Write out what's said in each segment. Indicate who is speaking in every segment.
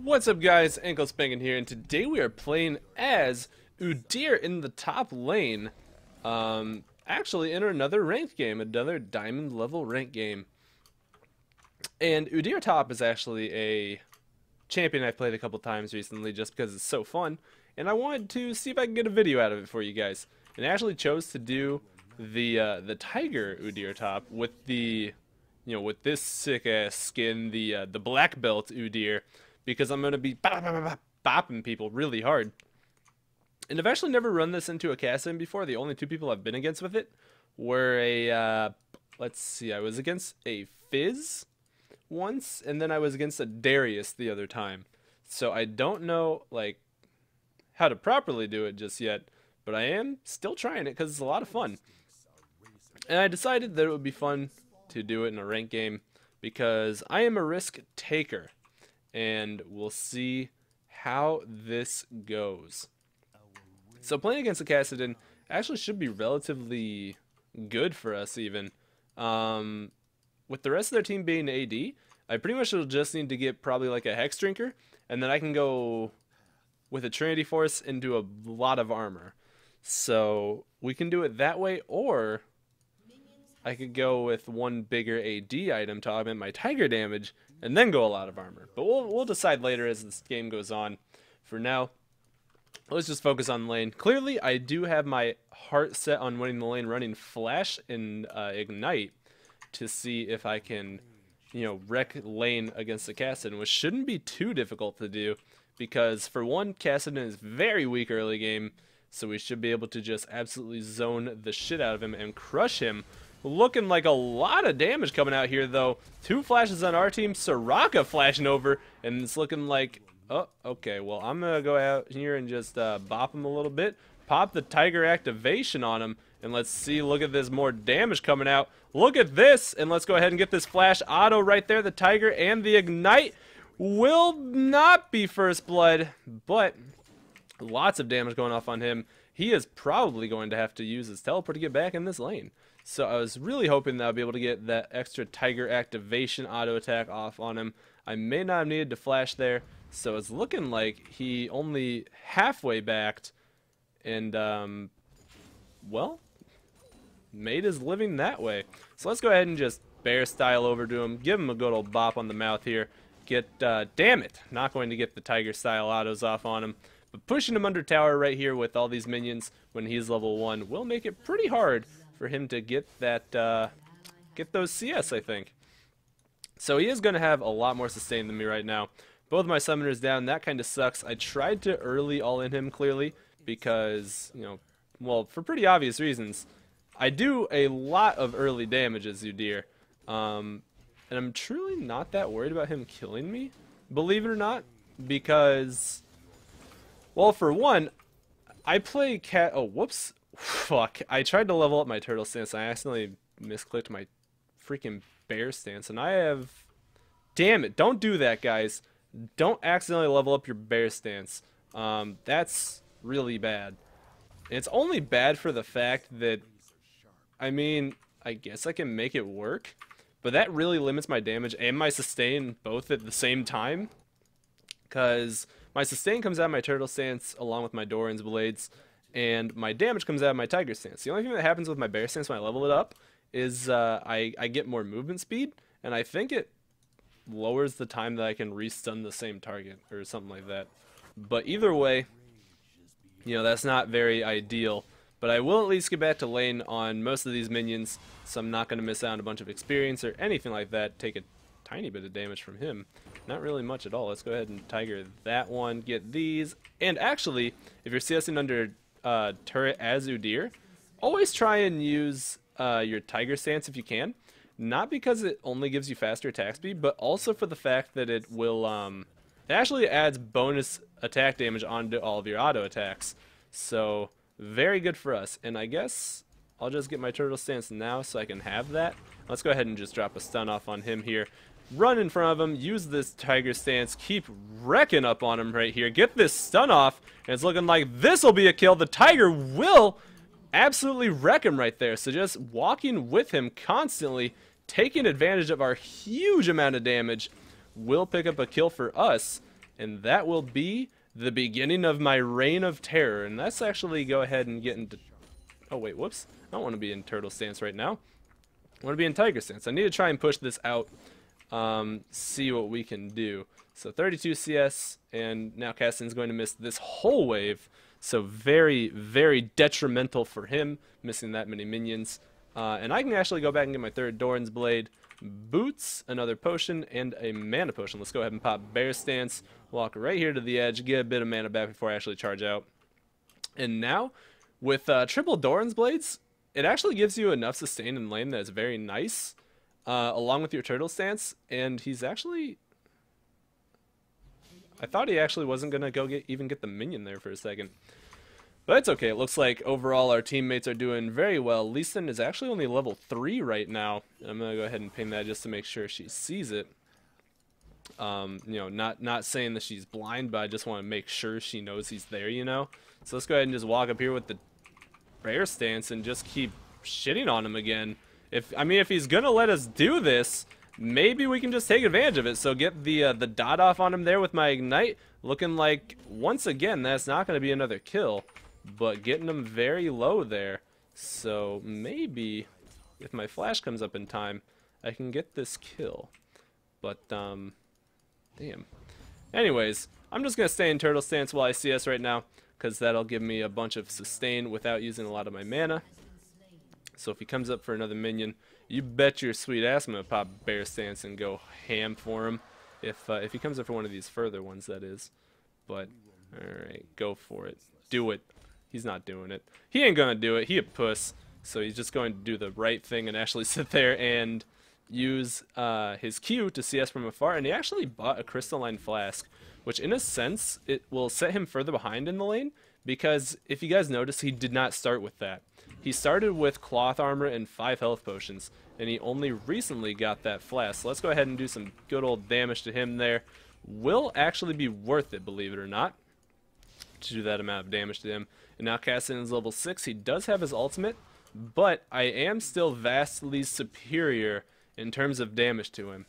Speaker 1: What's up, guys? Anklespankin here, and today we are playing as Udyr in the top lane. Actually in another ranked game, another diamond level ranked game. And Udyr top is actually a champion I've played a couple times recently just because it's so fun. And I wanted to see if I can get a video out of it for you guys. And I actually chose to do the Tiger Udyr top with the, with this sick ass skin, the black belt Udyr. Because I'm going to be bopping people really hard. And I've actually never run this into a cast-in before. The only two people I've been against with it were a, let's see, I was against a Fizz once, and then I was against a Darius the other time. So I don't know, like, how to properly do it just yet, but I am still trying it because it's a lot of fun. And I decided that it would be fun to do it in a ranked game because I am a risk taker. And we'll see how this goes. So playing against the Kassadin actually should be relatively good for us even. With the rest of their team being AD, I pretty much will just need to get probably like a Hex Drinker, and then I can go with a Trinity Force into a lot of armor. So we can do it that way, or I could go with one bigger AD item to augment my Tiger damage, and then go a lot of armor. But we'll decide later as this game goes on. For now, let's just focus on lane. Clearly, I do have my heart set on winning the lane, running Flash and Ignite to see if I can, wreck lane against the Kassadin, which shouldn't be too difficult to do. Because, for one, Kassadin is very weak early game, so we should be able to just absolutely zone the shit out of him and crush him. Looking like a lot of damage coming out here, though. 2 flashes on our team, Soraka flashing over, and it's looking like, oh, okay, well, I'm going to go out here and just bop him a little bit, pop the Tiger activation on him, and let's see, look at this, more damage coming out. Look at this, and let's go ahead and get this flash auto right there. The Tiger and the Ignite will not be first blood, but lots of damage going off on him. He is probably going to have to use his teleport to get back in this lane. So I was really hoping that I'll be able to get that extra Tiger activation auto attack off on him. I may not have needed to flash there, so it's looking like he only halfway backed, and well, made his living that way. So let's go ahead and just bear style over to him, give him a good old bop on the mouth here. Get, damn it, not going to get the Tiger style autos off on him. But pushing him under tower right here with all these minions when he's level 1 will make it pretty hard for him to get that, get those CS, I think. So he is going to have a lot more sustain than me right now. Both my summoners down, that kind of sucks. I tried to early all-in him, clearly, because, well, for pretty obvious reasons. I do a lot of early damage as Udyr, and I'm truly not that worried about him killing me, believe it or not, because, well, for one, I play oh, whoops. Fuck, I tried to level up my turtle stance and I accidentally misclicked my freaking bear stance, and I have, damn it, don't do that, guys. Don't accidentally level up your bear stance. That's really bad. And it's only bad for the fact that, I mean, I guess I can make it work, but that really limits my damage and my sustain both at the same time, because my sustain comes out of my turtle stance along with my Doran's blades, and my damage comes out of my Tiger stance. The only thing that happens with my bear stance when I level it up is I get more movement speed, and I think it lowers the time that I can re-stun the same target or something like that. But either way, that's not very ideal. But I will at least get back to lane on most of these minions, so I'm not going to miss out on a bunch of experience or anything like that. Take a tiny bit of damage from him. Not really much at all. Let's go ahead and Tiger that one, get these. And actually, if you're CSing under turret as Udyr, always try and use your Tiger stance if you can. Not because it only gives you faster attack speed, but also for the fact that it will it actually adds bonus attack damage onto all of your auto attacks. So very good for us. And I guess I'll just get my turtle stance now so I can have that. Let's go ahead and just drop a stun off on him here. Run in front of him, use this Tiger stance, keep wrecking up on him right here. Get this stun off, and it's looking like this will be a kill. The Tiger will absolutely wreck him right there. So just walking with him constantly, taking advantage of our huge amount of damage, will pick up a kill for us. And that will be the beginning of my reign of terror. And let's actually go ahead and get into... Oh, wait, whoops. I don't want to be in turtle stance right now. I want to be in tiger stance. I need to try and push this out, see what we can do. So 32 CS, and now Cassian's going to miss this whole wave. So very, very detrimental for him, missing that many minions. And I can actually go back and get my third Doran's Blade, boots, another potion, and a mana potion. Let's go ahead and pop Bear Stance, walk right here to the edge, get a bit of mana back before I actually charge out. And now, with triple Doran's Blades, it actually gives you enough sustain in lane that is very nice, along with your turtle stance. And he's actually... I thought he actually wasn't going to go even get the minion there for a second. But it's okay. It looks like overall our teammates are doing very well. Lee Sin is actually only level 3 right now. I'm going to go ahead and ping that just to make sure she sees it. You know, not saying that she's blind, but I just want to make sure she knows he's there, you know. So let's go ahead and just walk up here with the bear stance and just keep shitting on him again. If he's going to let us do this, maybe we can just take advantage of it. So get the dot off on him there with my ignite. Looking like, once again, that's not going to be another kill. But getting him very low there. So maybe, if my flash comes up in time, I can get this kill. But, damn. Anyways, I'm just going to stay in turtle stance while I CS right now, because that'll give me a bunch of sustain without using a lot of my mana. So if he comes up for another minion, you bet your sweet ass I'm going to pop bear stance and go ham for him. If he comes up for one of these further ones, that is. But, alright, go for it. Do it. He's not doing it. He ain't going to do it. He a puss. So he's just going to do the right thing and actually sit there and use his Q to CS from afar. And he actually bought a crystalline flask, which in a sense, it will set him further behind in the lane. Because if you guys notice, he did not start with that. He started with cloth armor and 5 health potions, and he only recently got that flask. So let's go ahead and do some good old damage to him there. Will actually be worth it, believe it or not, to do that amount of damage to him. And now Cassian is level 6. He does have his ultimate, but I am still vastly superior in terms of damage to him.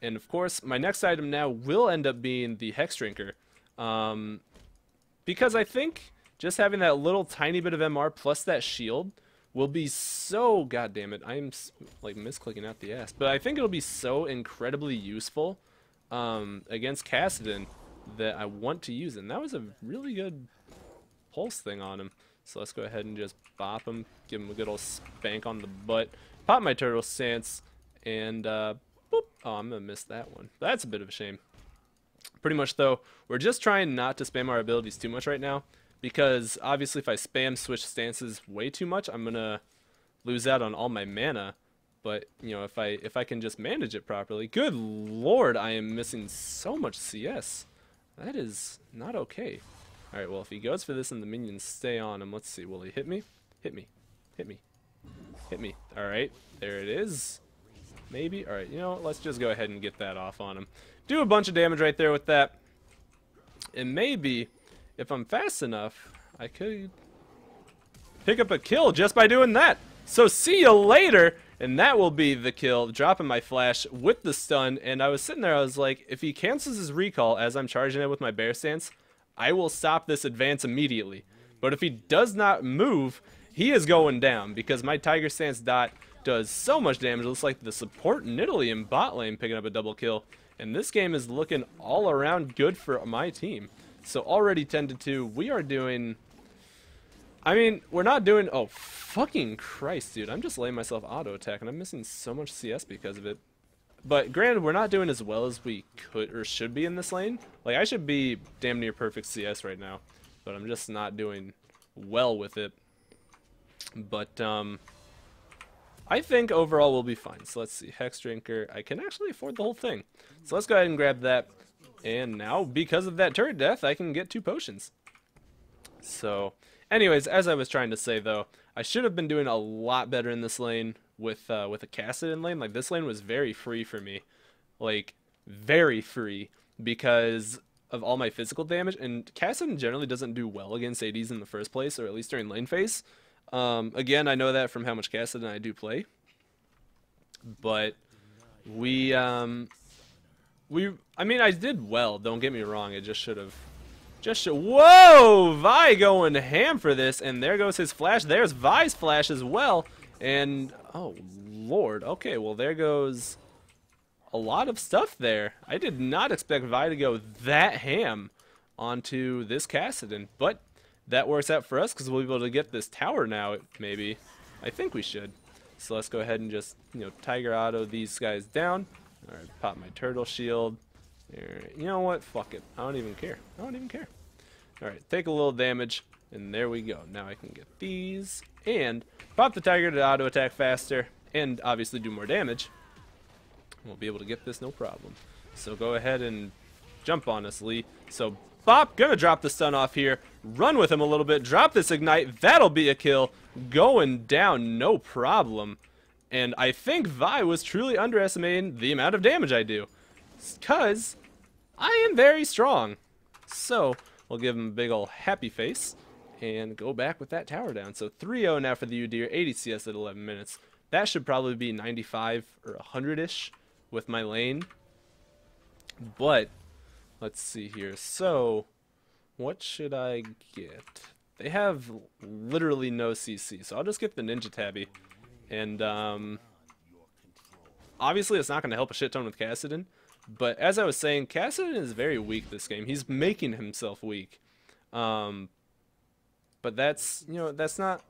Speaker 1: And of course, my next item now will end up being the Hex Drinker, because I think just having that little tiny bit of MR plus that shield will be so... God damn it, I'm like misclicking out the ass. But I think it'll be so incredibly useful against Cassian that I want to use it. And that was a really good pulse thing on him. So let's go ahead and just bop him, give him a good old spank on the butt, pop my turtle stance, and boop. Oh, I'm going to miss that one. That's a bit of a shame. Pretty much, though, we're just trying not to spam our abilities too much right now, because obviously if I spam switch stances way too much, I'm gonna lose out on all my mana. But you know, if I can just manage it properly, good lord, I am missing so much CS. That is not okay. All right, well, if he goes for this and the minions stay on him, let's see, will he hit me? Hit me, hit me, hit me. All right, there it is. Maybe. All right, you know what? Let's just go ahead and get that off on him. Do a bunch of damage right there with that. And maybe, if I'm fast enough, I could pick up a kill just by doing that. So see you later. And that will be the kill, dropping my flash with the stun. And I was sitting there, I was like, if he cancels his recall as I'm charging it with my bear stance, I will stop this advance immediately. But if he does not move, he is going down, because my tiger stance dot does so much damage. It looks like the support Nidalee in bot lane picking up a double kill. And this game is looking all around good for my team. So already 10-2, we are doing... I mean, we're not doing... Oh, fucking Christ, dude. I'm just letting myself auto-attack, and I'm missing so much CS because of it. But granted, we're not doing as well as we could or should be in this lane. Like, I should be damn near perfect CS right now. But I'm just not doing well with it. But, I think overall we'll be fine. So let's see, Hex Drinker. I can actually afford the whole thing. So let's go ahead and grab that. And now, because of that turret death, I can get 2 potions. So, anyways, as I was trying to say though, I should have been doing a lot better in this lane with a Cassian lane. Like, this lane was very free for me. Like, very free, because of all my physical damage. And Cassian generally doesn't do well against ADs in the first place, or at least during lane phase. Again, I know that from how much Cassian I do play. But we I mean, I did well. Don't get me wrong. It just should have. Whoa! Vi going ham for this, and there goes his flash. There's Vi's flash as well, and oh lord. Okay, well there goes a lot of stuff there. I did not expect Vi to go that ham onto this Kassadin, but that works out for us because we'll be able to get this tower now. Maybe, I think we should. So let's go ahead and just Tiger Auto these guys down. All right, pop my turtle shield. You know what? Fuck it. I don't even care. I don't even care. Alright, take a little damage, and there we go. Now I can get these, and pop the Tiger to auto attack faster, and obviously do more damage. We'll be able to get this no problem. So go ahead and jump on us, Lee. So Bop, gonna drop the stun off here, run with him a little bit, drop this ignite, that'll be a kill. Going down, no problem. And I think Vi was truly underestimating the amount of damage I do, because I am very strong. So we'll give him a big ol' happy face and go back with that tower down. So 3-0 now for the Udyr, 80 CS at 11 minutes. That should probably be 95 or 100-ish with my lane. But let's see here. So what should I get? They have literally no CC, so I'll just get the Ninja Tabby. And obviously it's not going to help a shit ton with Kassadin. But as I was saying, Kassadin is very weak this game. He's making himself weak. But that's, that's not...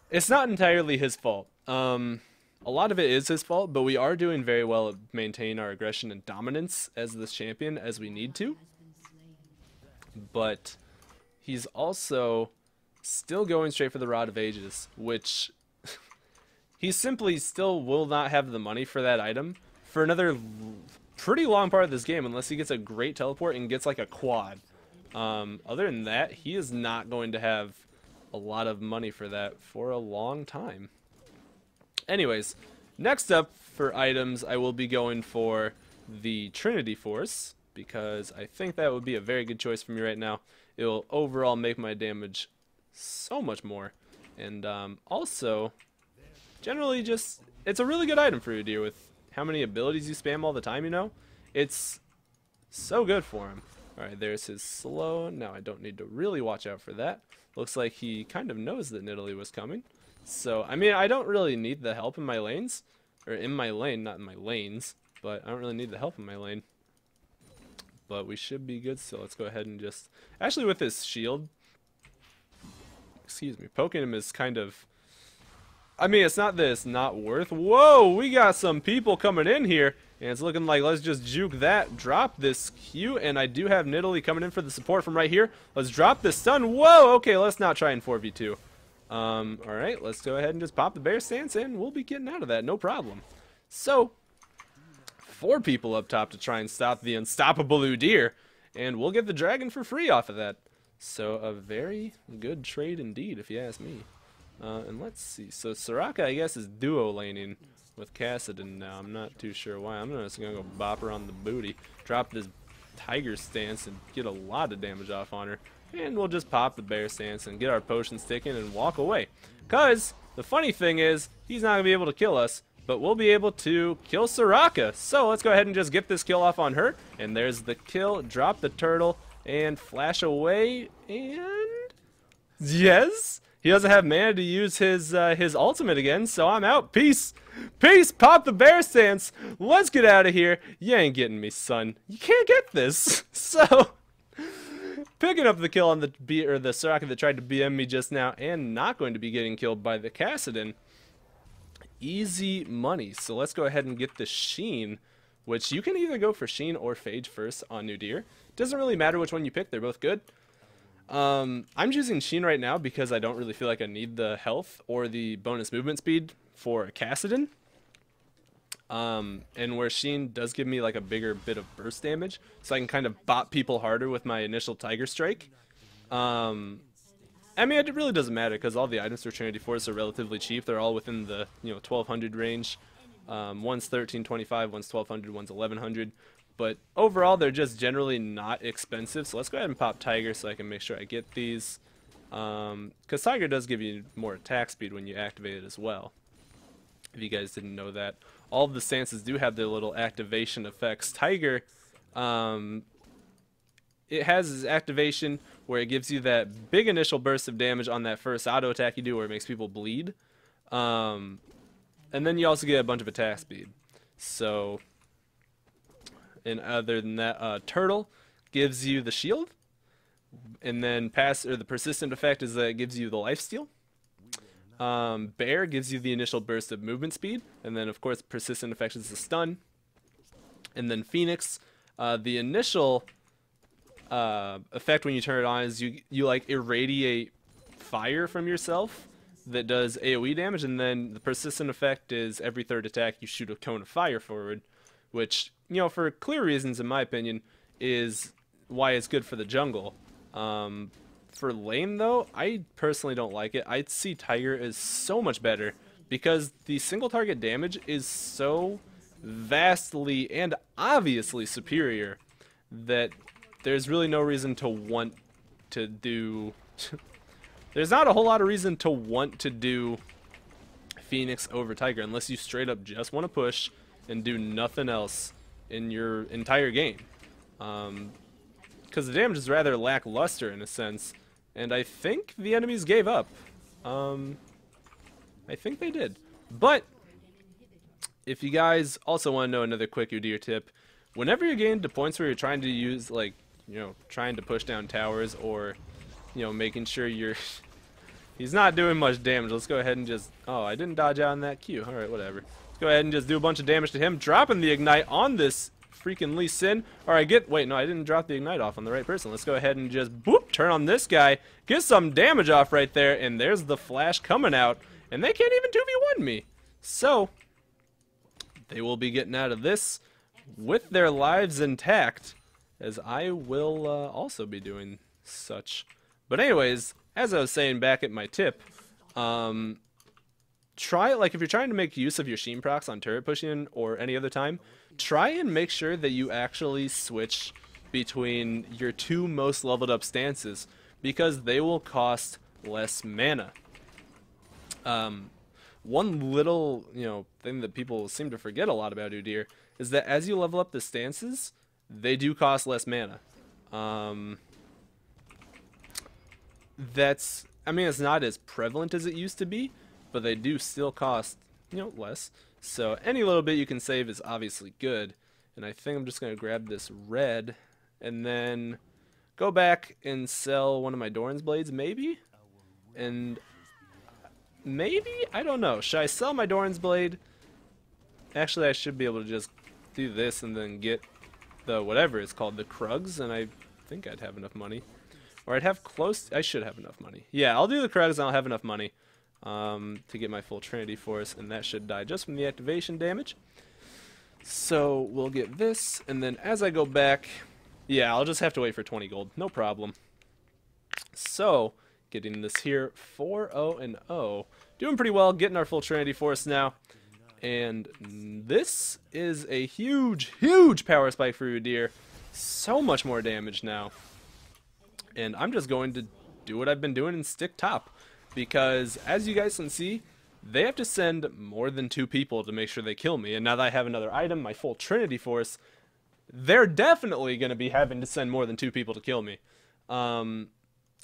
Speaker 1: It's not entirely his fault. A lot of it is his fault, but we are doing very well at maintaining our aggression and dominance as this champion, as we need to. But he's also still going straight for the Rod of Ages, which he simply still will not have the money for that item for another pretty long part of this game, unless he gets a great teleport and gets like a quad. Other than that, he is not going to have a lot of money for that for a long time. Anyways, next up for items, I will be going for the Trinity Force, because I think that would be a very good choice for me right now. It will overall make my damage so much more. And also, generally just, it's a really good item for Udyr with how many abilities you spam all the time, It's so good for him. Alright, there's his slow. Now I don't need to really watch out for that. Looks like he kind of knows that Nidalee was coming. So, I mean, I don't really need the help in my lanes. Or in my lane, not in my lanes. But I don't really need the help in my lane. But we should be good still. Let's go ahead and just... Actually, with his shield... Excuse me. Poking him is kind of... I mean, it's not that it's not worth... Whoa! We got some people coming in here. And it's looking like let's just juke that. Drop this Q. And I do have Nidalee coming in for the support from right here. Let's drop this stun. Whoa! Okay, let's not try and 4v2. Alright, let's go ahead and just pop the bear stance and we'll be getting out of that. No problem. So... 4 people up top to try and stop the unstoppable Udyr, and we'll get the dragon for free off of that. So a very good trade indeed, if you ask me. And let's see. So Soraka, I guess, is duo laning with Kassadin now. I'm not too sure why. I'm just gonna go bop her on the booty, drop this tiger stance, and get a lot of damage off on her. And we'll just pop the bear stance and get our potion sticking and walk away. Cause the funny thing is, he's not gonna be able to kill us, but we'll be able to kill Soraka. So let's go ahead and just get this kill off on her. And there's the kill. Drop the turtle and flash away. And yes, he doesn't have mana to use his ultimate again. So I'm out. Peace. Peace. Pop the bear stance. Let's get out of here. You ain't getting me, son. You can't get this. So picking up the kill on the Soraka that tried to BM me just now, and not going to be getting killed by the Kassadin. Easy money. So let's go ahead and get the Sheen, which you can either go for Sheen or Phage first on Udyr. Doesn't really matter which one you pick, they're both good. I'm choosing Sheen right now because I don't really feel like I need the health or the bonus movement speed for Kassadin. And where Sheen does give me like a bigger bit of burst damage, so I can kind of bop people harder with my initial Tiger Strike. I mean, it really doesn't matter because all the items for Trinity Force are relatively cheap. They're all within the 1200 range. One's 1325, one's 1200, one's 1100. But overall, they're just generally not expensive. So let's go ahead and pop Tiger so I can make sure I get these. Because Tiger does give you more attack speed when you activate it as well, if you guys didn't know that. all of the stances do have their little activation effects. Tiger, it has its activation where it gives you that big initial burst of damage on that first auto attack you do where it makes people bleed. And then you also get a bunch of attack speed. So, and other than that, Turtle gives you the shield. And then the persistent effect is that it gives you the lifesteal. Bear gives you the initial burst of movement speed. And then, of course, persistent effect is the stun. And then Phoenix, the initial effect when you turn it on is you like irradiate fire from yourself that does AoE damage, and then the persistent effect is every third attack you shoot a cone of fire forward, which, you know, for clear reasons in my opinion is why it's good for the jungle. For lane though, I personally don't like it. I'd see Tiger as so much better because the single target damage is so vastly and obviously superior that there's really no reason to want to do... There's not a whole lot of reason to want to do Phoenix over Tiger unless you straight up just want to push and do nothing else in your entire game. Because the damage is rather lackluster in a sense, and I think the enemies gave up. I think they did. But if you guys also want to know another quick Udyr tip, whenever you're getting to points where you're trying to use, like, you know, trying to push down towers or, you know, making sure you're... He's not doing much damage. Let's go ahead and just... Oh, I didn't dodge out on that Q. Alright, whatever. Let's go ahead and just do a bunch of damage to him, dropping the Ignite on this freaking Lee Sin. Alright, wait, no, I didn't drop the Ignite off on the right person. Let's go ahead and just, boop, turn on this guy, get some damage off right there, and there's the flash coming out, and they can't even 2v1 me. So, they will be getting out of this with their lives intact, as I will also be doing such. But anyways, as I was saying back at my tip, try, like, if you're trying to make use of your Sheen procs on turret pushing or any other time, try and make sure that you actually switch between your two most leveled up stances, because they will cost less mana. One little, you know, thing that people seem to forget a lot about Udyr is that as you level up the stances, they do cost less mana. I mean, it's not as prevalent as it used to be, but they do still cost, you know, less. So any little bit you can save is obviously good. And I think I'm just going to grab this red and then go back and sell one of my Doran's blades, maybe? And maybe? I don't know. Should I sell my Doran's blade? Actually, I should be able to just do this and then get the whatever it's called, the Krugs, and I think I'd have enough money. Or I'd have I should have enough money. Yeah, I'll do the Krugs and I'll have enough money to get my full Trinity Force, and that should die just from the activation damage. So we'll get this, and then as I go back, yeah, I'll just have to wait for 20 gold. No problem. So, getting this here, 4-0-0. Doing pretty well, getting our full Trinity Force now. And this is a huge, huge power spike for Udyr. So much more damage now. And I'm just going to do what I've been doing and stick top. Because, as you guys can see, they have to send more than 2 people to make sure they kill me. And now that I have another item, my full Trinity Force, they're definitely going to be having to send more than 2 people to kill me. And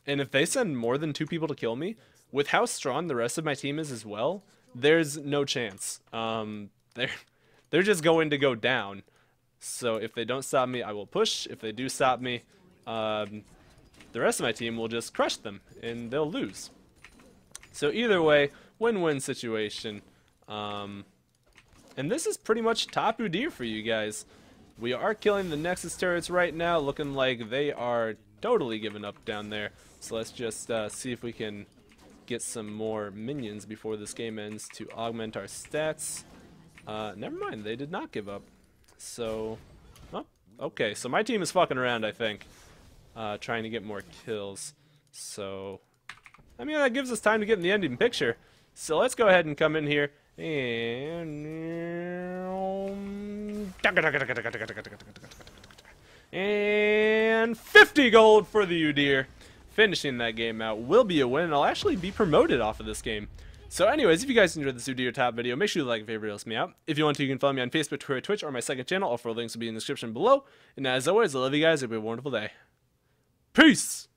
Speaker 1: if they send more than 2 people to kill me, with how strong the rest of my team is as well, there's no chance. They're just going to go down. So if they don't stop me, I will push. If they do stop me, the rest of my team will just crush them, and they'll lose. So either way, win-win situation. And this is pretty much top Udyr for you guys. We are killing the Nexus turrets right now, looking like they are totally giving up down there. So let's just see if we can get some more minions before this game ends to augment our stats. Never mind, they did not give up. So, oh, okay, so my team is fucking around, I think, trying to get more kills. So, I mean, that gives us time to get in the ending picture. So let's go ahead and come in here and 50 gold for the Udyr. Finishing that game out will be a win, and I'll actually be promoted off of this game. So anyways, if you guys enjoyed this Udyr top video, make sure to like and favorite, helps me out. If you want to, you can follow me on Facebook, Twitter, Twitch, or my second channel. All 4 links will be in the description below. And as always, I love you guys. Have a wonderful day. Peace!